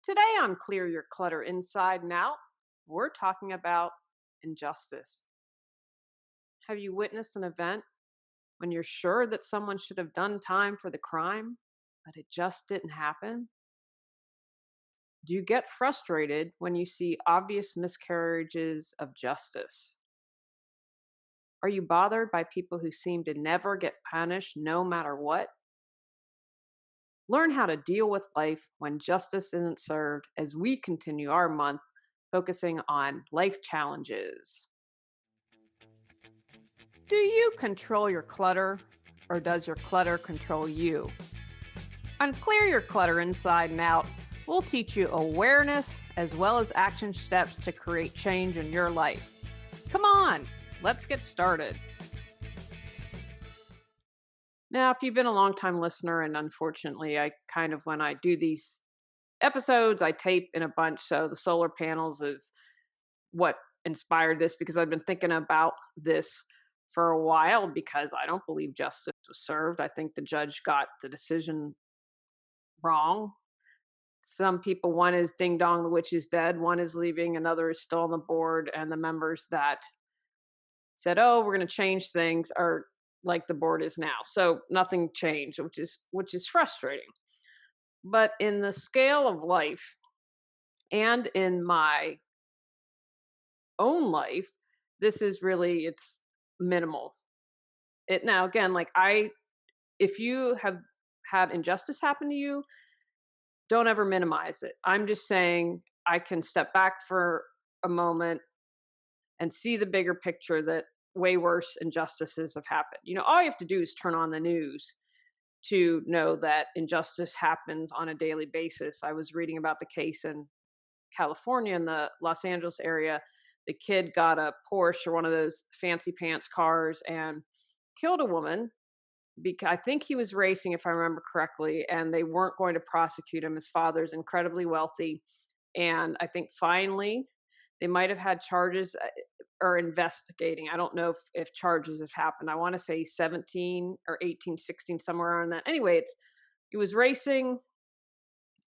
Today on Clear Your Clutter Inside and Out, we're talking about injustice. Have you witnessed an event when you're sure that someone should have done time for the crime, but it just didn't happen? Do you get frustrated when you see obvious miscarriages of justice? Are you bothered by people who seem to never get punished no matter what? Learn how to deal with life when justice isn't served as we continue our month focusing on life challenges. Do you control your clutter or does your clutter control you? On Clear Your Clutter Inside and Out, we'll teach you awareness as well as action steps to create change in your life. Come on, let's get started. Now, if you've been a long time listener, and unfortunately, when I do these episodes, I tape in a bunch. So the solar panels is what inspired this because I've been thinking about this for a while because I don't believe justice was served. I think the judge got the decision wrong. Some people, one is ding dong, the witch is dead, one is leaving, another is still on the board, and the members that said, "Oh, we're going to change things," are like the board is now. So nothing changed, which is frustrating. But in the scale of life and in my own life, this is really it's minimal. It now again, like I if you have had injustice happen to you, don't ever minimize it. I'm just saying I can step back for a moment and see the bigger picture that way worse injustices have happened. All you have to do is turn on the news to know that injustice happens on a daily basis. I was reading about the case in California in the Los Angeles area. The kid got a Porsche or one of those fancy pants cars and killed a woman because I think he was racing, if I remember correctly, and they weren't going to prosecute him. His father's incredibly wealthy. And I think finally they might have had charges or investigating. I don't know if charges have happened. I want to say 17 or 18, 16, somewhere around that. Anyway, he was racing,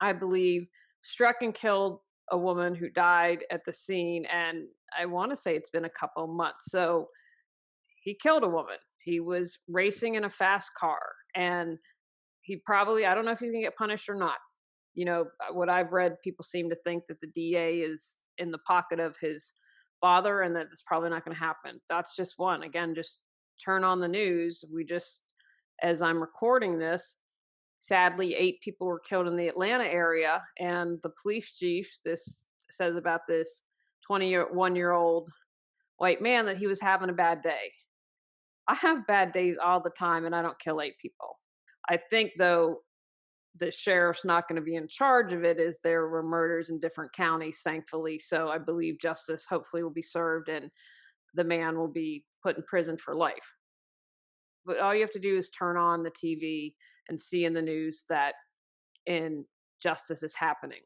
I believe, struck and killed a woman who died at the scene. And I want to say it's been a couple months. So he killed a woman. He was racing in a fast car. And I don't know if he's going to get punished or not. What I've read, people seem to think that the DA is in the pocket of his father and that it's probably not going to happen. That's just one. Again, just turn on the news. As I'm recording this, sadly, 8 people were killed in the Atlanta area. And the police chief, this says about this 21-year-old white man that he was having a bad day. I have bad days all the time and I don't kill 8 people. I think, though, the sheriff's not going to be in charge of it as there were murders in different counties, thankfully. So I believe justice hopefully will be served and the man will be put in prison for life. But all you have to do is turn on the TV and see in the news that injustice is happening.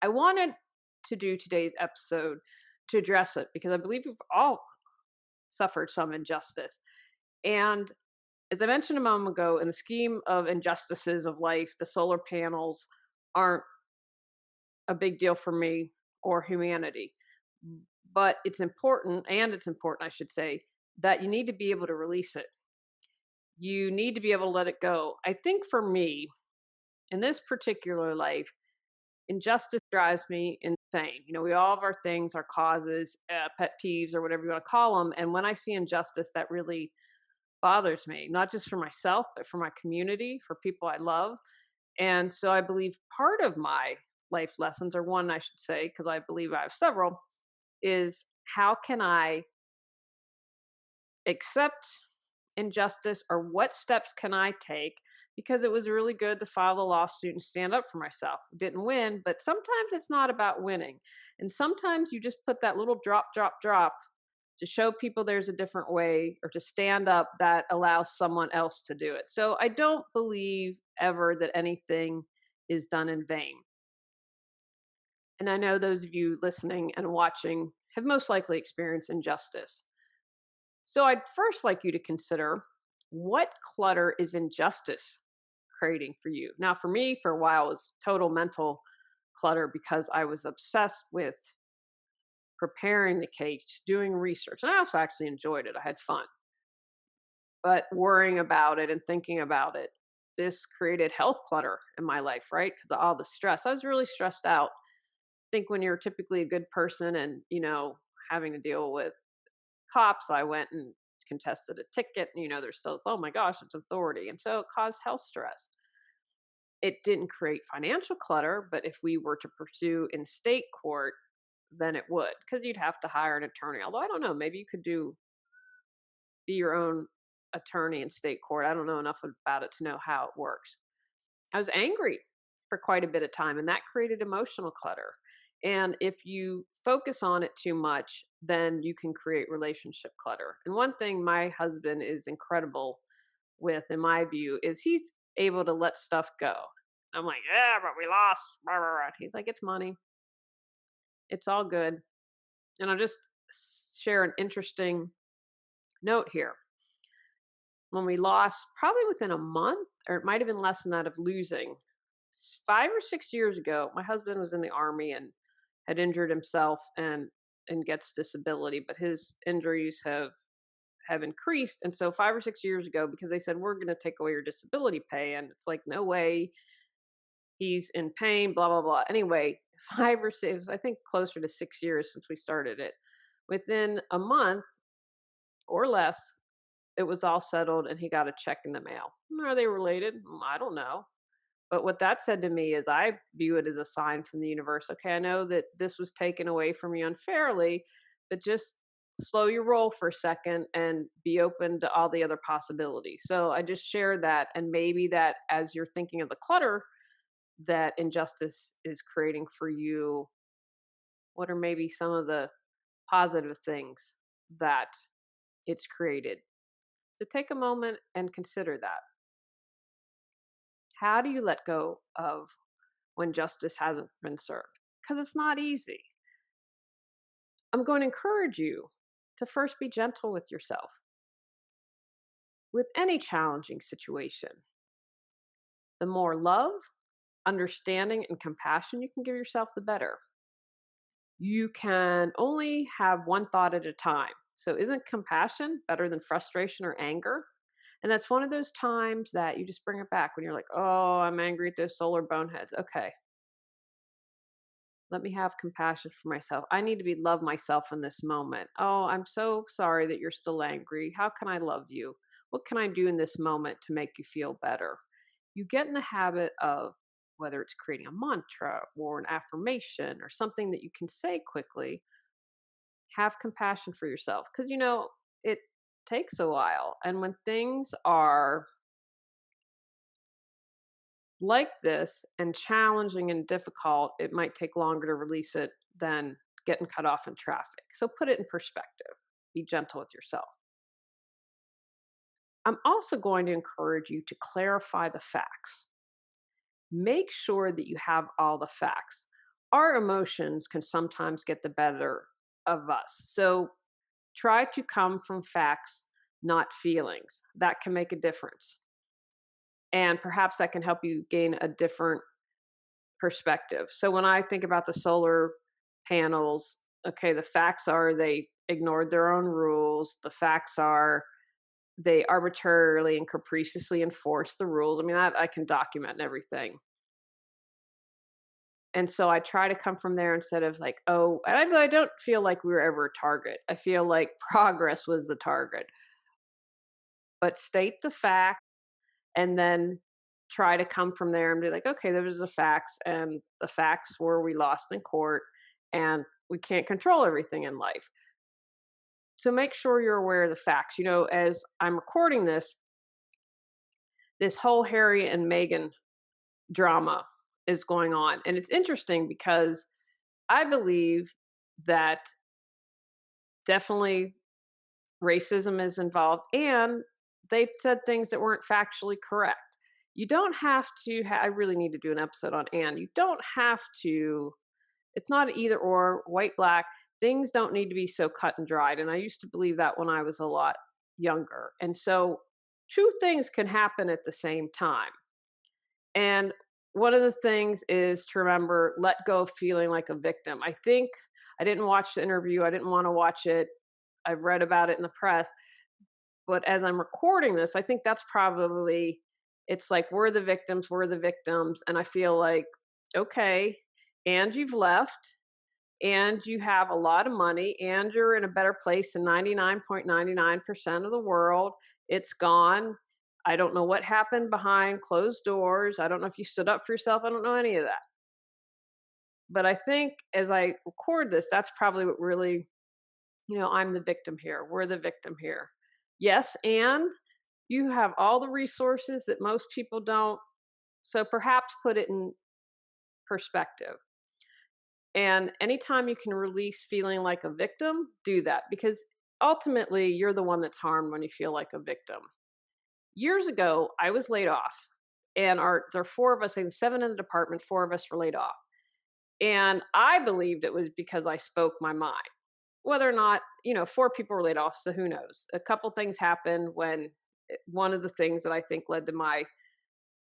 I wanted to do today's episode to address it because I believe we've all suffered some injustice. And as I mentioned a moment ago, in the scheme of injustices of life, the solar panels aren't a big deal for me or humanity. But it's important, I should say, that you need to be able to release it. You need to be able to let it go. I think for me, in this particular life, injustice drives me insane. We all have our things, our causes, pet peeves, or whatever you want to call them. And when I see injustice, that really bothers me, not just for myself, but for my community, for people I love. And so I believe part of my life lessons, or one I should say, because I believe I have several, is how can I accept injustice or what steps can I take? Because it was really good to file the lawsuit and stand up for myself. Didn't win, but sometimes it's not about winning. And sometimes you just put that little drop, drop, drop to show people there's a different way or to stand up that allows someone else to do it. So I don't believe ever that anything is done in vain. And I know those of you listening and watching have most likely experienced injustice. So I'd first like you to consider what clutter is injustice creating for you. Now, for me, for a while, it was total mental clutter because I was obsessed with preparing the case, doing research. And I also actually enjoyed it. I had fun. But worrying about it and thinking about it, this created health clutter in my life, right? Because all the stress. I was really stressed out. I think when you're typically a good person and, having to deal with cops, I went and contested a ticket. And, there's still this, oh my gosh, it's authority. And so it caused health stress. It didn't create financial clutter, but if we were to pursue in state court, then it would, because you'd have to hire an attorney. Although I don't know, maybe you could be your own attorney in state court. I don't know enough about it to know how it works. I was angry for quite a bit of time, and that created emotional clutter. And if you focus on it too much, then you can create relationship clutter. And one thing my husband is incredible with, in my view, is he's able to let stuff go. I'm like, yeah, but we lost. Blah, blah, blah. He's like, it's money. It's all good. And I'll just share an interesting note here. When we lost, probably within a month, or it might have been less than that, of losing, 5 or 6 years ago, my husband was in the army and had injured himself and gets disability, but his injuries have increased. And so 5 or 6 years ago, because they said we're going to take away your disability pay, and it's like, no way, he's in pain, blah blah blah. Anyway, 5 or 6, I think closer to 6 years since we started it. Within a month or less, it was all settled and he got a check in the mail. Are they related? I don't know. But what that said to me is I view it as a sign from the universe. Okay, I know that this was taken away from you unfairly, but just slow your roll for a second and be open to all the other possibilities. So I just shared that. And maybe that as you're thinking of the clutter that injustice is creating for you, what are maybe some of the positive things that it's created? So take a moment and consider that. How do you let go of when justice hasn't been served? Because it's not easy. I'm going to encourage you to first be gentle with yourself. With any challenging situation, the more love, understanding, and compassion you can give yourself, the better. You can only have one thought at a time. So, isn't compassion better than frustration or anger? And that's one of those times that you just bring it back when you're like, oh, I'm angry at those solar boneheads. Okay, let me have compassion for myself. I need to love myself in this moment. Oh, I'm so sorry that you're still angry. How can I love you? What can I do in this moment to make you feel better? You get in the habit of, whether it's creating a mantra or an affirmation or something that you can say quickly, have compassion for yourself, because it takes a while. And when things are like this and challenging and difficult, it might take longer to release it than getting cut off in traffic. So put it in perspective. Be gentle with yourself. I'm also going to encourage you to clarify the facts. Make sure that you have all the facts. Our emotions can sometimes get the better of us. So try to come from facts, not feelings. That can make a difference. And perhaps that can help you gain a different perspective. So when I think about the solar panels, okay, the facts are they ignored their own rules. The facts are they arbitrarily and capriciously enforced the rules. I mean, that I can document and everything. And so I try to come from there instead of like, oh, and I don't feel like we were ever a target. I feel like progress was the target. But state the fact and then try to come from there and be like, okay, those are the facts. And the facts were we lost in court and we can't control everything in life. So make sure you're aware of the facts. As I'm recording this whole Harry and Meghan drama is going on. And it's interesting because I believe that definitely racism is involved and they said things that weren't factually correct. You don't have to, I really need to do an episode on Anne. You don't have to, it's not either or, white, black. Things don't need to be so cut and dried. And I used to believe that when I was a lot younger. And so two things can happen at the same time. And one of the things is to remember, let go of feeling like a victim. I think I didn't watch the interview. I didn't want to watch it. I've read about it in the press. But as I'm recording this, I think that's probably, it's like, we're the victims, we're the victims. And I feel like, okay, and you've left, and you have a lot of money, and you're in a better place than 99.99% of the world. It's gone. I don't know what happened behind closed doors. I don't know if you stood up for yourself. I don't know any of that. But I think as I record this, that's probably what really, I'm the victim here. We're the victim here. Yes, and you have all the resources that most people don't. So perhaps put it in perspective. And anytime you can release feeling like a victim, do that, because ultimately you're the one that's harmed when you feel like a victim. Years ago, I was laid off, and there are four of us, I think seven in the department, four of us were laid off. And I believed it was because I spoke my mind. Whether or not, four people were laid off, so who knows? A couple things happened when one of the things that I think led to my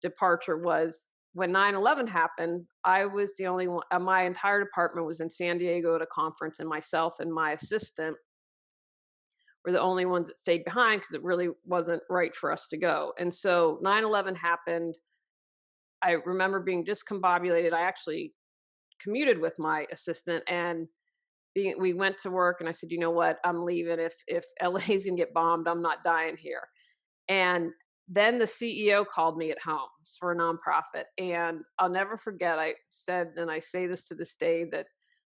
departure was when 9/11 happened. I was the only one, my entire department was in San Diego at a conference, and myself and my assistant were the only ones that stayed behind because it really wasn't right for us to go. And so 9/11 happened. I remember being discombobulated. I actually commuted with my assistant, and we went to work, and I said, you know what, I'm leaving. If LA's gonna get bombed, I'm not dying here. And then the CEO called me at home. It's for a nonprofit. And I'll never forget, I said, and I say this to this day, that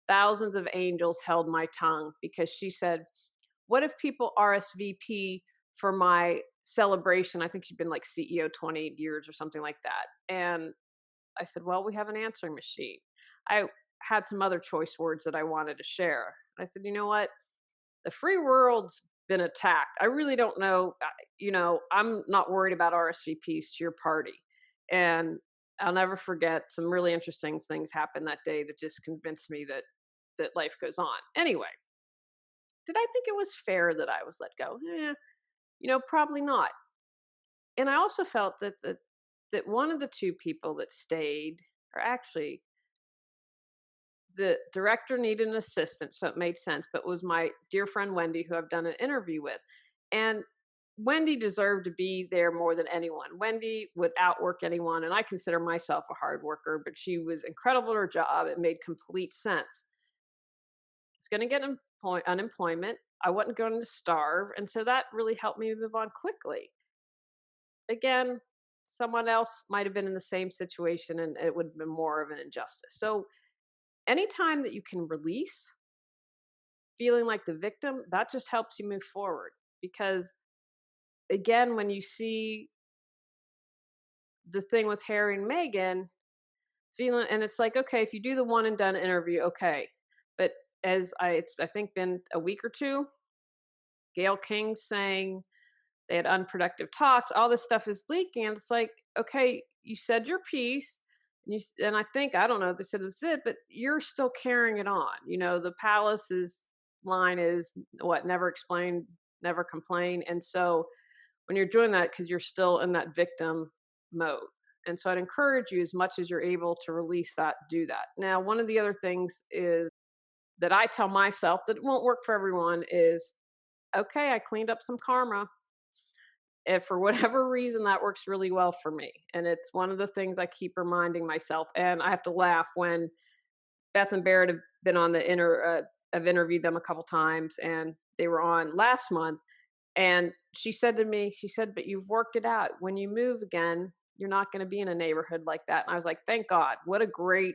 thousands of angels held my tongue, because she said, what if people RSVP for my celebration? I think she'd been like CEO 28 years or something like that. And I said, well, we have an answering machine. I had some other choice words that I wanted to share. I said, you know what? The free world's been attacked. I really don't know. I'm not worried about RSVPs to your party. And I'll never forget, some really interesting things happened that day that just convinced me that life goes on. Anyway, did I think it was fair that I was let go? Probably not. And I also felt that one of the two people that stayed, or actually the director needed an assistant, so it made sense, but was my dear friend Wendy, who I've done an interview with. And Wendy deserved to be there more than anyone. Wendy would outwork anyone, and I consider myself a hard worker, but she was incredible at her job. It made complete sense. I was going to get unemployment. I wasn't going to starve, and so that really helped me move on quickly. Again, someone else might have been in the same situation, and it would have been more of an injustice. So anytime that you can release feeling like the victim, that just helps you move forward. Because again, when you see the thing with Harry and Meghan, feeling, and it's like, okay, if you do the one and done interview, okay. But it's I think been a week or two, Gail King saying they had unproductive talks, all this stuff is leaking. And it's like, okay, you said your piece. And I think, I don't know if they said it's it, but you're still carrying it on. The palace's line is what, never explain, never complain. And so when you're doing that, because you're still in that victim mode. And so I'd encourage you, as much as you're able to release that, do that. Now, one of the other things is that I tell myself that it won't work for everyone is, okay, I cleaned up some karma. If for whatever reason that works really well for me. And it's one of the things I keep reminding myself. And I have to laugh when Beth and Barrett have been on I've interviewed them a couple times, and they were on last month. And she said to me, she said, but you've worked it out. When you move again, you're not going to be in a neighborhood like that. And I was like, thank God. What a great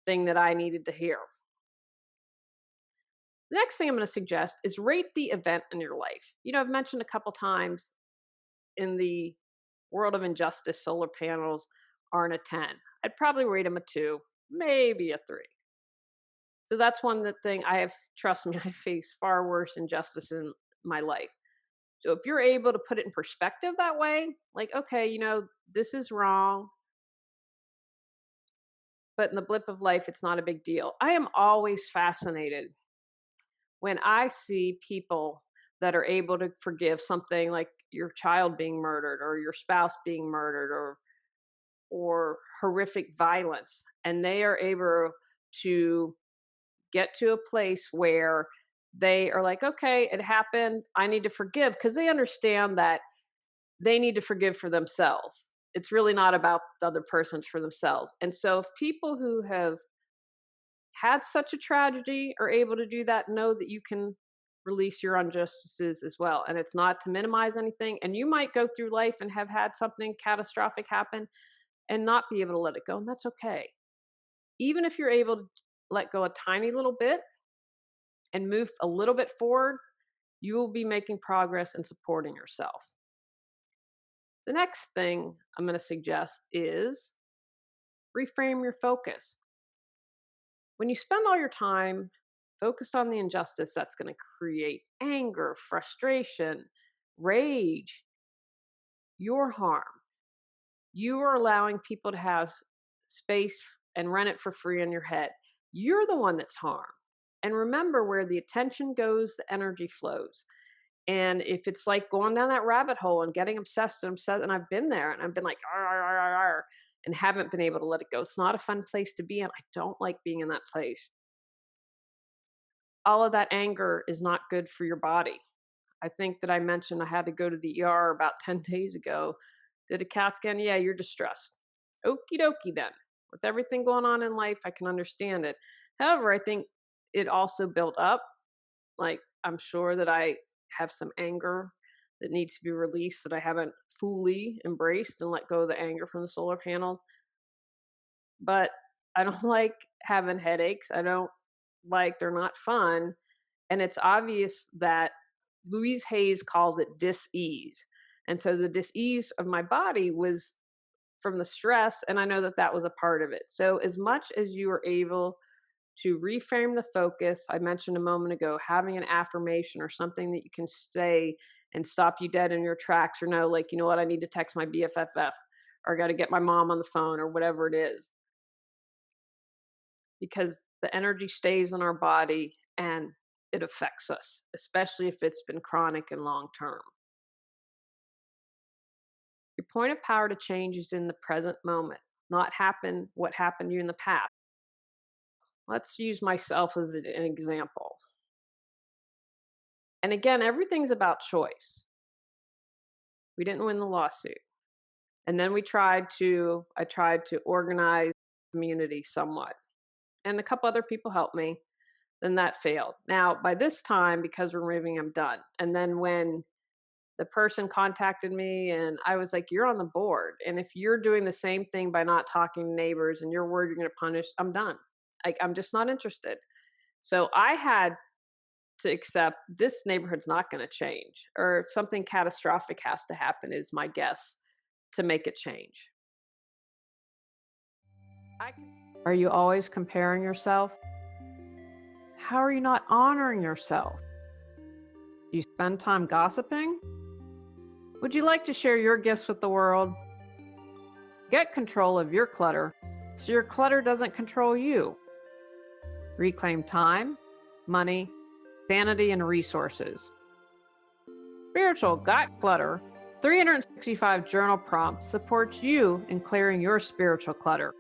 thing that I needed to hear. The next thing I'm going to suggest is rate the event in your life. I've mentioned a couple times, in the world of injustice, solar panels aren't a 10. I'd probably rate them a 2, maybe a 3. So that's one thing trust me, I face far worse injustice in my life. So if you're able to put it in perspective that way, like, okay, this is wrong, but in the blip of life, it's not a big deal. I am always fascinated when I see people that are able to forgive something like your child being murdered, or your spouse being murdered, or or horrific violence, and they are able to get to a place where they are like, okay, it happened. I need to forgive, because they understand that they need to forgive for themselves. It's really not about the other person, it's for themselves. And so, if people who have had such a tragedy are able to do that, know that you can release your injustices as well. And it's not to minimize anything. And you might go through life and have had something catastrophic happen and not be able to let it go. And that's okay. Even if you're able to let go a tiny little bit and move a little bit forward, you will be making progress and supporting yourself. The next thing I'm going to suggest is reframe your focus. When you spend all your time focused on the injustice, that's going to create anger, frustration, rage, your harm. You are allowing people to have space and run it for free in your head. You're the one that's harmed. And remember, where the attention goes, the energy flows. And if it's like going down that rabbit hole and getting obsessed and obsessed, and I've been there and I've been like, "Arr, arr, arr, arr, arr," and haven't been able to let it go. It's not a fun place to be in. I don't like being in that place. All of that anger is not good for your body. I think that I mentioned I had to go to the ER about 10 days ago. Did a CAT scan? Yeah, you're distressed. Okie dokie then. With everything going on in life, I can understand it. However, I think it also built up. Like, I'm sure that I have some anger that needs to be released that I haven't fully embraced and let go of the anger from the solar panel. But I don't like having headaches. I don't like, they're not fun. And it's obvious that Louise Hayes calls it dis-ease. And so the dis-ease of my body was from the stress, and I know that that was a part of it. So as much as you are able to reframe the focus, I mentioned a moment ago, having an affirmation or something that you can say and stop you dead in your tracks, or know, like, you know what, I need to text my BFFF, or I got to get my mom on the phone, or whatever it is, because the energy stays in our body and it affects us, especially if it's been chronic and long term. Your point of power to change is in the present moment, not happen what happened to you in the past. Let's use myself as an example. And again, everything's about choice. We didn't win the lawsuit. And then I tried to organize community somewhat. And a couple other people helped me. Then that failed. Now, by this time, because we're moving, I'm done. And then when the person contacted me and I was like, you're on the board. And if you're doing the same thing by not talking to neighbors and you're worried you're going to punish, I'm done. Like, I'm just not interested. So I had to accept this neighborhood's not going to change, or something catastrophic has to happen, is my guess, to make it change. Are you always comparing yourself? How are you not honoring yourself? Do you spend time gossiping? Would you like to share your gifts with the world? Get control of your clutter so your clutter doesn't control you. Reclaim time, money, sanity, and resources. Spiritual Got Clutter 365 Journal Prompt supports you in clearing your spiritual clutter.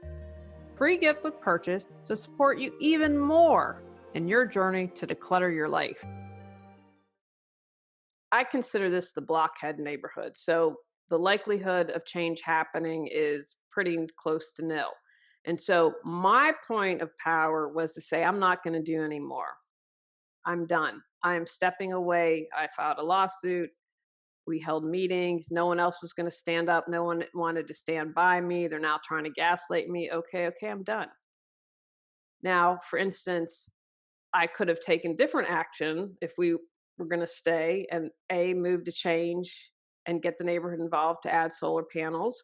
Free gift with purchase to support you even more in your journey to declutter your life. I consider this the blockhead neighborhood, so the likelihood of change happening is pretty close to nil. And so my point of power was to say, I'm not going to do anymore. I'm done. I am stepping away. I filed a lawsuit. We held meetings. No one else was going to stand up. No one wanted to stand by me. They're now trying to gaslight me. Okay, I'm done. Now, for instance, I could have taken different action if we were going to stay and move to change and get the neighborhood involved to add solar panels.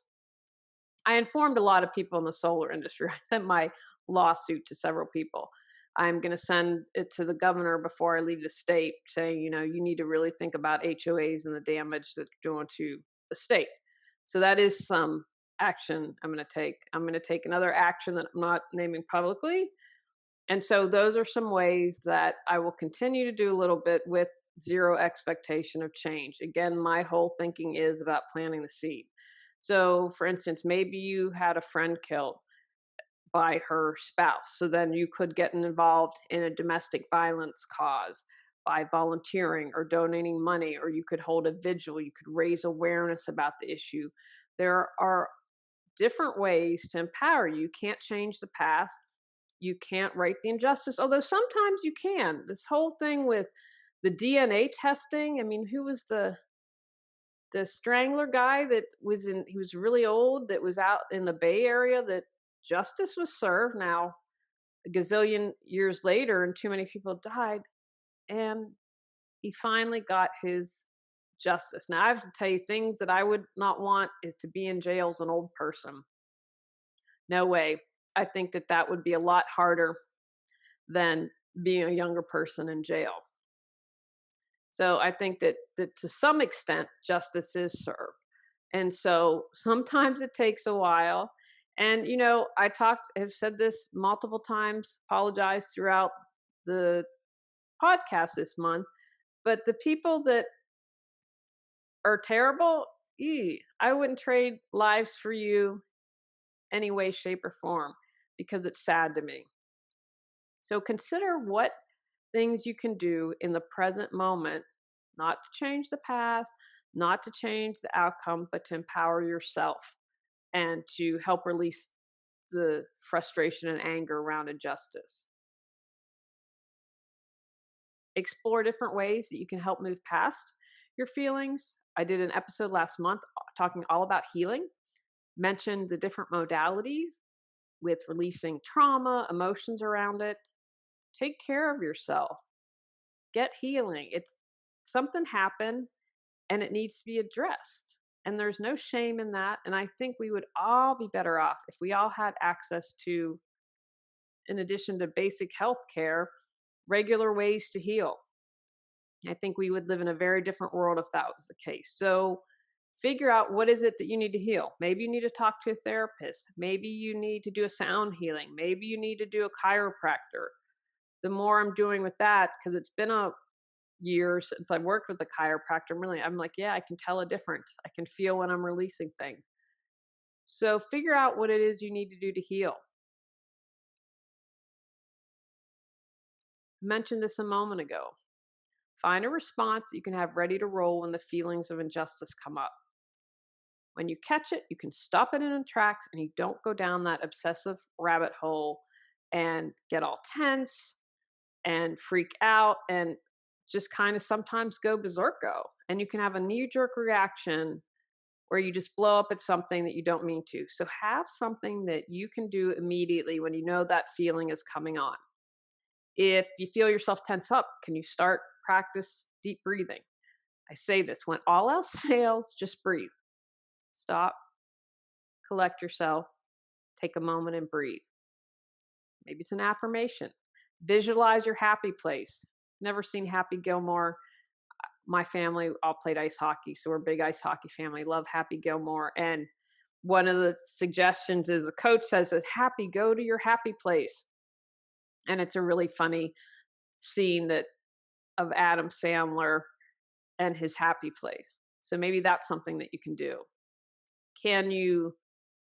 I informed a lot of people in the solar industry. I sent my lawsuit to several people. I'm going to send it to the governor before I leave the state, saying, you need to really think about HOAs and the damage that's doing to the state. So that is some action I'm going to take. I'm going to take another action that I'm not naming publicly. And so those are some ways that I will continue to do a little bit with zero expectation of change. Again, my whole thinking is about planting the seed. So, for instance, maybe you had a friend killed by her spouse. So then you could get involved in a domestic violence cause by volunteering or donating money, or you could hold a vigil, you could raise awareness about the issue. There are different ways to empower you. You can't change the past. You can't right the injustice, although sometimes you can. This whole thing with the DNA testing, I mean, who was the strangler guy that was in he was really old that was out in the Bay Area that justice was served now a gazillion years later and too many people died and he finally got his justice. Now I have to tell you things that I would not want is to be in jail as an old person. No way. I think that that would be a lot harder than being a younger person in jail. So I think that to some extent justice is served. And so sometimes it takes a while. And have said this multiple times, apologize throughout the podcast this month, but the people that are terrible, I wouldn't trade lives for you any way, shape, or form because it's sad to me. So consider what things you can do in the present moment, not to change the past, not to change the outcome, but to empower yourself and to help release the frustration and anger around injustice. Explore different ways that you can help move past your feelings. I did an episode last month talking all about healing, mentioned the different modalities with releasing trauma, emotions around it. Take care of yourself. Get healing. It's something happened and it needs to be addressed. And there's no shame in that. And I think we would all be better off if we all had access to, in addition to basic health care, regular ways to heal. I think we would live in a very different world if that was the case. So figure out what is it that you need to heal. Maybe you need to talk to a therapist. Maybe you need to do a sound healing. Maybe you need to do a chiropractor. The more I'm doing with that, because it's been a year since I've worked with a chiropractor, I'm like, yeah, I can tell a difference. I can feel when I'm releasing things. So figure out what it is you need to do to heal. I mentioned this a moment ago. Find a response that you can have ready to roll when the feelings of injustice come up. When you catch it, you can stop it in its tracks and you don't go down that obsessive rabbit hole and get all tense and freak out and just kind of sometimes go berserko. And you can have a knee jerk reaction where you just blow up at something that you don't mean to. So have something that you can do immediately when you know that feeling is coming on. If you feel yourself tense up, can you start practice deep breathing? I say this when all else fails, just breathe. Stop, collect yourself, take a moment and breathe. Maybe it's an affirmation. Visualize your happy place. Never seen Happy Gilmore. My family all played ice hockey, so we're a big ice hockey family. Love Happy Gilmore. And one of the suggestions is the coach says, Happy, go to your happy place. And it's a really funny scene that of Adam Sandler and his happy place. So maybe that's something that you can do. Can you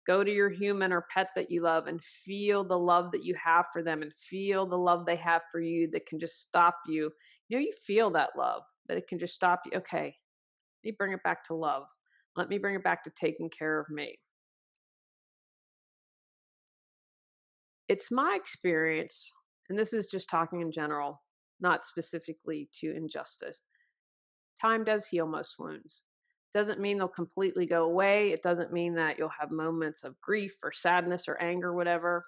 go to your human or pet that you love and feel the love that you have for them and feel the love they have for you that can just stop you? You feel that love, but it can just stop you. Okay, let me bring it back to love. Let me bring it back to taking care of me. It's my experience, and this is just talking in general, not specifically to injustice. Time does heal most wounds. Doesn't mean they'll completely go away. It doesn't mean that you'll have moments of grief or sadness or anger, whatever.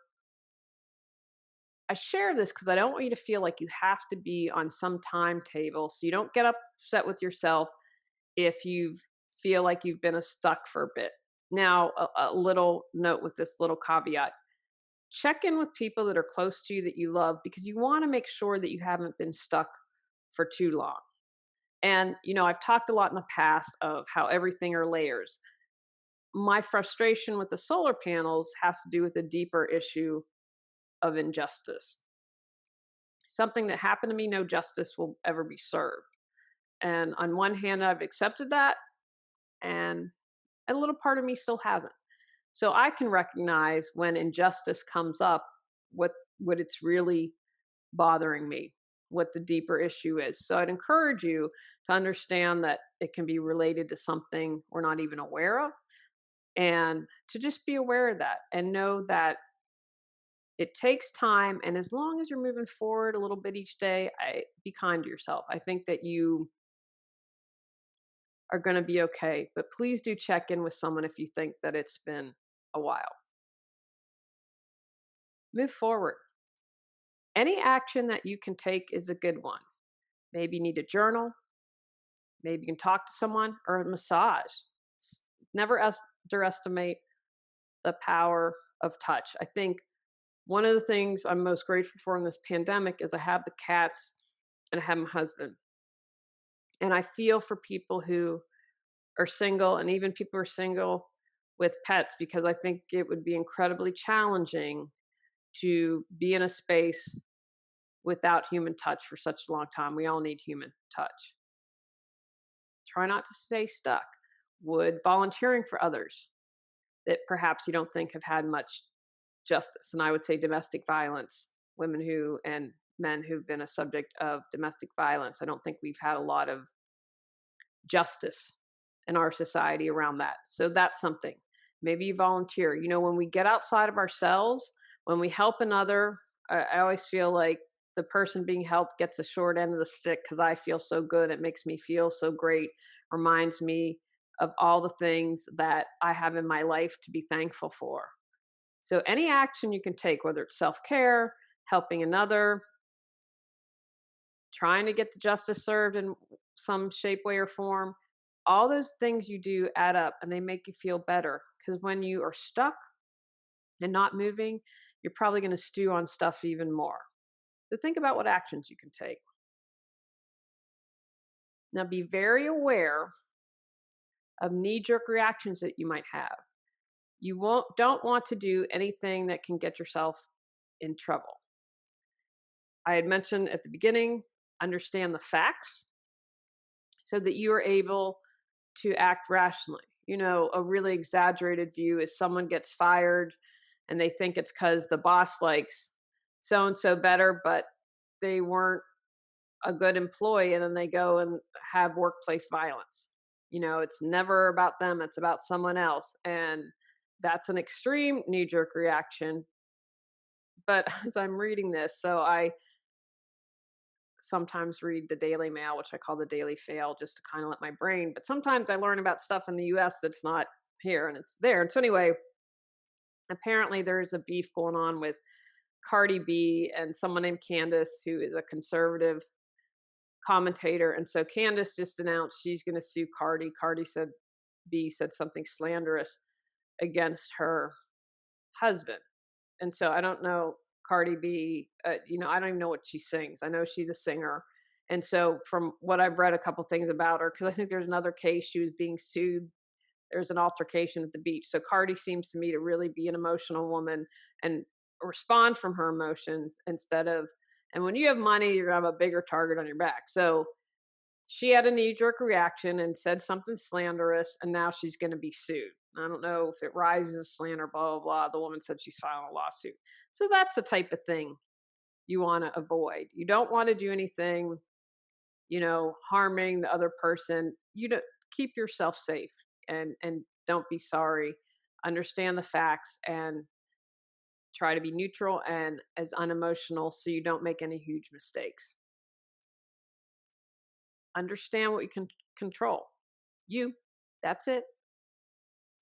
I share this because I don't want you to feel like you have to be on some timetable. So you don't get upset with yourself if you feel like you've been stuck for a bit. Now, a little note with this little caveat. Check in with people that are close to you that you love because you want to make sure that you haven't been stuck for too long. And, I've talked a lot in the past of how everything are layers. My frustration with the solar panels has to do with a deeper issue of injustice. Something that happened to me, no justice will ever be served. And on one hand, I've accepted that. And A little part of me still hasn't. So I can recognize when injustice comes up, what it's really bothering me, what the deeper issue is. So I'd encourage you to understand that it can be related to something we're not even aware of, and to just be aware of that and know that it takes time. And as long as you're moving forward a little bit each day, be kind to yourself. I think that you are going to be okay. But please do check in with someone if you think that it's been a while. Move forward. Any action that you can take is a good one. Maybe you need a journal, maybe you can talk to someone, or a massage. Never underestimate the power of touch. I think one of the things I'm most grateful for in this pandemic is I have the cats and I have my husband. And I feel for people who are single, and even people who are single with pets, because I think it would be incredibly challenging to be in a space without human touch for such a long time. We all need human touch. Try not to stay stuck. Would volunteering for others that perhaps you don't think have had much justice, and I would say domestic violence, women who and men who've been a subject of domestic violence. I don't think we've had a lot of justice in our society around that. So that's something. Maybe you volunteer. When we get outside of ourselves, when we help another, I always feel like the person being helped gets the short end of the stick because I feel so good. It makes me feel so great, reminds me of all the things that I have in my life to be thankful for. So, any action you can take, whether it's self care, helping another, trying to get the justice served in some shape, way, or form, all those things you do add up and they make you feel better. Because when you are stuck and not moving, you're probably going to stew on stuff even more. So, think about what actions you can take. Now, be very aware of knee jerk reactions that you might have. Don't want to do anything that can get yourself in trouble. I had mentioned at the beginning, understand the facts so that you are able to act rationally. A really exaggerated view is someone gets fired and they think it's because the boss likes so and so better, but they weren't a good employee, and then they go and have workplace violence. It's never about them, it's about someone else. And that's an extreme knee jerk reaction. But as I'm reading this, so I sometimes read the Daily Mail, which I call the Daily Fail, just to kind of let my brain. But sometimes I learn about stuff in the US that's not here and it's there. And so, anyway, apparently there's a beef going on with Cardi B and someone named Candace, who is a conservative commentator. And so Candace just announced she's going to sue Cardi. B said something slanderous against her husband. And so I don't know Cardi B, I don't even know what she sings. I know she's a singer. And so from what I've read a couple things about her, because I think there's another case she was being sued. There's an altercation at the beach. So Cardi seems to me to really be an emotional woman and respond from her emotions instead of, and when you have money, you're going to have a bigger target on your back. So she had a knee jerk reaction and said something slanderous, and now she's going to be sued. I don't know if it rises to slander, blah, blah, blah. The woman said she's filing a lawsuit. So that's the type of thing you want to avoid. You don't want to do anything, harming the other person. You don't keep yourself safe and don't be sorry. Understand the facts and try to be neutral and as unemotional so you don't make any huge mistakes. Understand what you can control. That's it.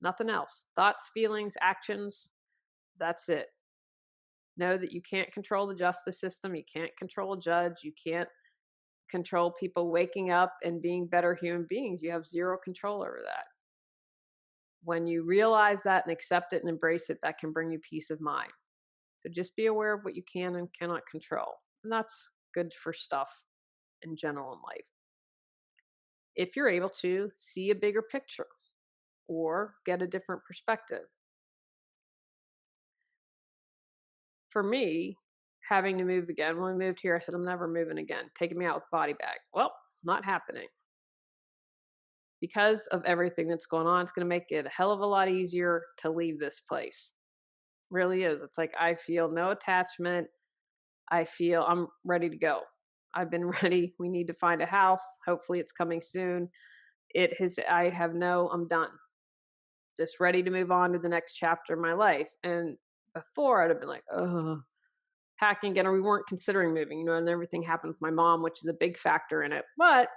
Nothing else. Thoughts, feelings, actions, that's it. Know that you can't control the justice system. You can't control a judge. You can't control people waking up and being better human beings. You have zero control over that. When you realize that and accept it and embrace it, that can bring you peace of mind. So just be aware of what you can and cannot control. And that's good for stuff in general in life. If you're able to see a bigger picture or get a different perspective. For me, having to move again, when we moved here, I said, I'm never moving again. Taking me out with a body bag. Well, not happening. because of everything that's going on, it's going to make it a hell of a lot easier to leave this place. Really is. It's like I feel no attachment. I feel I'm ready to go. I've been ready. We need to find a house. Hopefully it's coming soon. I'm done. Just ready to move on to the next chapter of my life. And before I'd have been like, oh, packing again, or we weren't considering moving, and everything happened with my mom, which is a big factor in it. But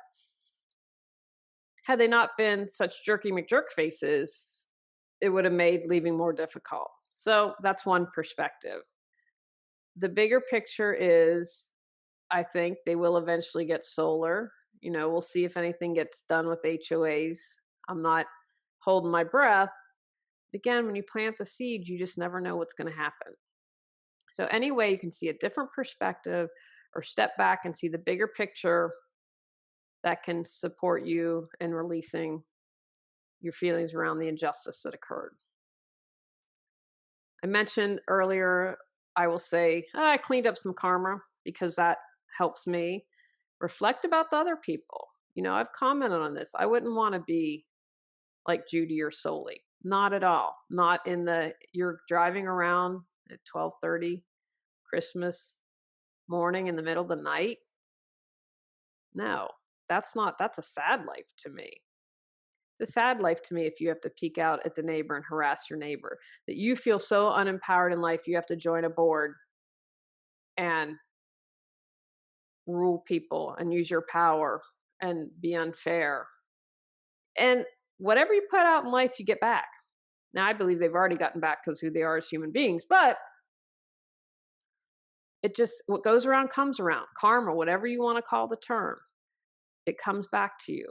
had they not been such jerky McJerk faces, it would have made leaving more difficult. So that's one perspective. The bigger picture is I think they will eventually get solar. We'll see if anything gets done with HOAs. I'm not holding my breath. Again, when you plant the seed, you just never know what's going to happen. So, anyway, you can see a different perspective or step back and see the bigger picture that can support you in releasing your feelings around the injustice that occurred. I mentioned earlier, I will say, I cleaned up some karma because that helps me reflect about the other people. I've commented on this. I wouldn't want to be like Judy or Soli. Not at all. Not in you're driving around at 12:30 Christmas morning in the middle of the night. No, that's a sad life to me. It's a sad life to me if you have to peek out at the neighbor and harass your neighbor, that you feel so unempowered in life, you have to join a board and rule people and use your power and be unfair. And whatever you put out in life, you get back. Now, I believe they've already gotten back because who they are as human beings, but what goes around comes around. Karma, whatever you want to call the term, it comes back to you.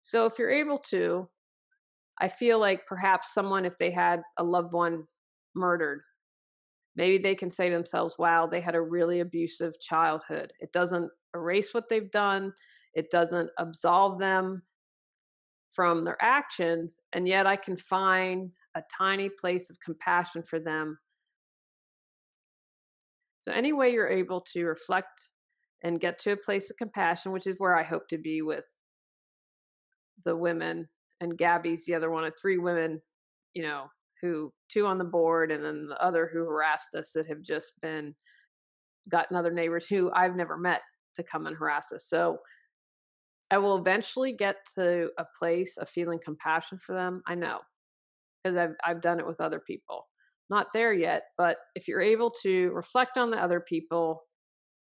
So if you're able to, I feel like perhaps someone, if they had a absolved one murdered, maybe they can say to themselves, wow, they had a really abusive childhood. It doesn't erase what they've done. It doesn't absolve them from their actions. And yet I can find a tiny place of compassion for them. So any way you're able to reflect and get to a place of compassion, which is where I hope to be with the women, and Gabby's the other one of three women, who two on the board, and then the other who harassed us that have just gotten other neighbors who I've never met to come and harass us. So I will eventually get to a place of feeling compassion for them. I know, because I've done it with other people. Not there yet, but if you're able to reflect on the other people,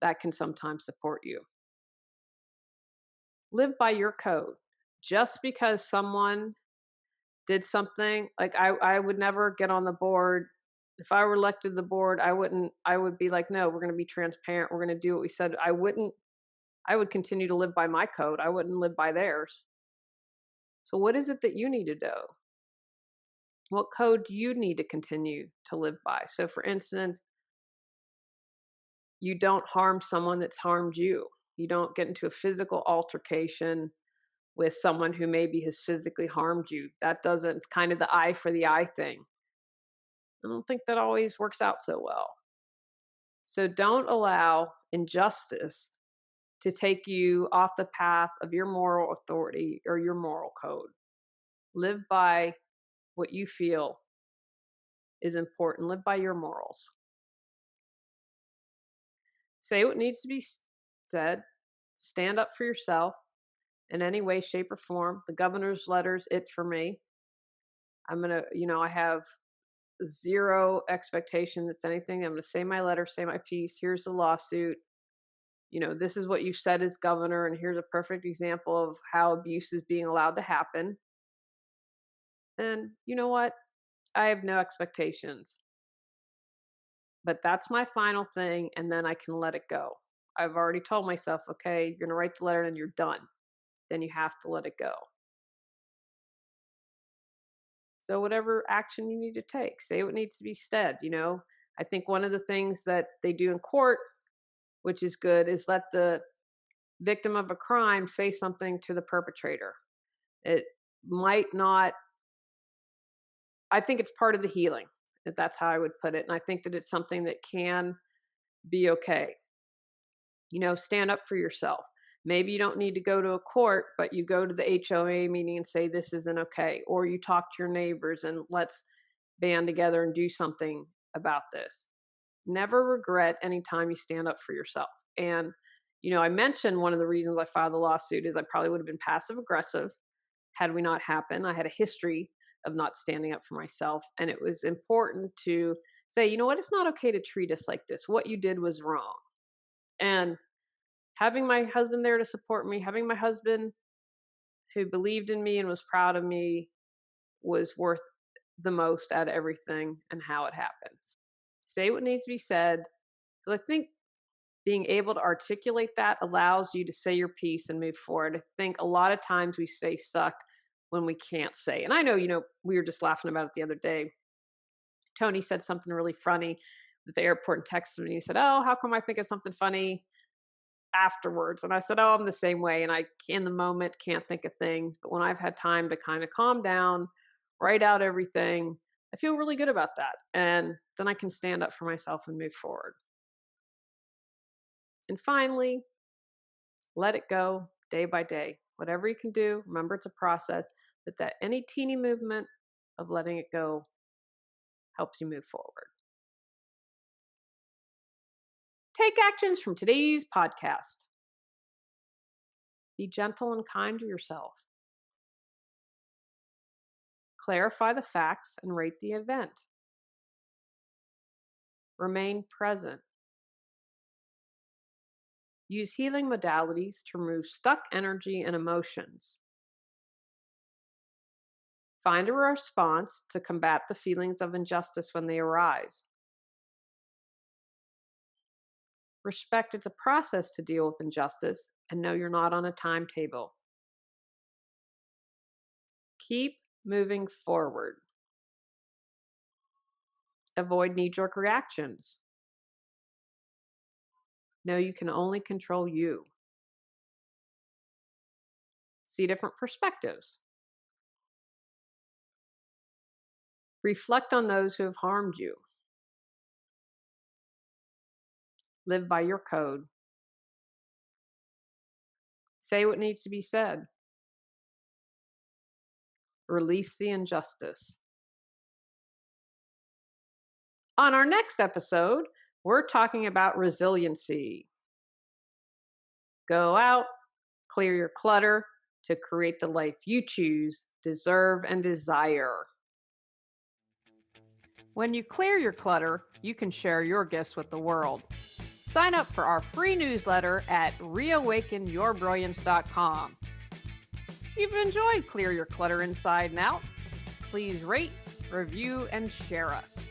that can sometimes support you. Live by your code. Just because someone did something, like I would never get on the board. If I were elected to the board, I would be like, no, we're going to be transparent. We're going to do what we said. I would continue to live by my code. I wouldn't live by theirs. So what is it that you need to do? What code do you need to continue to live by? So for instance, you don't harm someone that's harmed you. You don't get into a physical altercation with someone who maybe has physically harmed you. It's kind of the eye for the eye thing. I don't think that always works out so well. So don't allow injustice to take you off the path of your moral authority or your moral code. Live by what you feel is important. Live by your morals. Say what needs to be said. Stand up for yourself in any way, shape, or form. The governor's letter's it for me. I have zero expectation that's anything. I'm going to say my letter, say my piece. Here's the lawsuit. This is what you said as governor, and here's a perfect example of how abuse is being allowed to happen. And you know what? I have no expectations. But that's my final thing, and then I can let it go. I've already told myself, okay, you're going to write the letter and you're done. Then you have to let it go. So whatever action you need to take, say what needs to be said. I think one of the things that they do in court, which is good, is let the victim of a crime say something to the perpetrator. It might not, I think it's part of the healing. That's how I would put it. And I think that it's something that can be okay. Stand up for yourself. Maybe you don't need to go to a court, but you go to the HOA meeting and say, this isn't okay. Or you talk to your neighbors and let's band together and do something about this. Never regret any time you stand up for yourself. And, I mentioned one of the reasons I filed the lawsuit is I probably would have been passive aggressive had we not happened. I had a history of not standing up for myself. And it was important to say, you know what, it's not okay to treat us like this. What you did was wrong. And having my husband there to support me, having my husband who believed in me and was proud of me was worth the most out of everything and how it happens. Say what needs to be said. I think being able to articulate that allows you to say your piece and move forward. I think a lot of times we say suck when we can't say. And I know, we were just laughing about it the other day. Tony said something really funny at the airport and texted me. He said, "Oh, how come I think of something funny afterwards?" And I said, "Oh, I'm the same way. And I, in the moment, can't think of things. But when I've had time to kind of calm down, write out everything, I feel really good about that. And then I can stand up for myself and move forward." And finally, let it go day by day. Whatever you can do, remember it's a process, but that any teeny movement of letting it go helps you move forward. Take actions from today's podcast. Be gentle and kind to yourself. Clarify the facts and rate the event. Remain present. Use healing modalities to remove stuck energy and emotions. Find a response to combat the feelings of injustice when they arise. Respect it's a process to deal with injustice and know you're not on a timetable. Keep moving forward. Avoid knee-jerk reactions. Know you can only control you. See different perspectives. Reflect on those who have harmed you. Live by your code. Say what needs to be said. Release the injustice. On our next episode, we're talking about resiliency. Go out, clear your clutter to create the life you choose, deserve, and desire. When you clear your clutter, you can share your gifts with the world. Sign up for our free newsletter at reawakenyourbrilliance.com. If you've enjoyed Clear Your Clutter Inside and Out, please rate, review, and share us.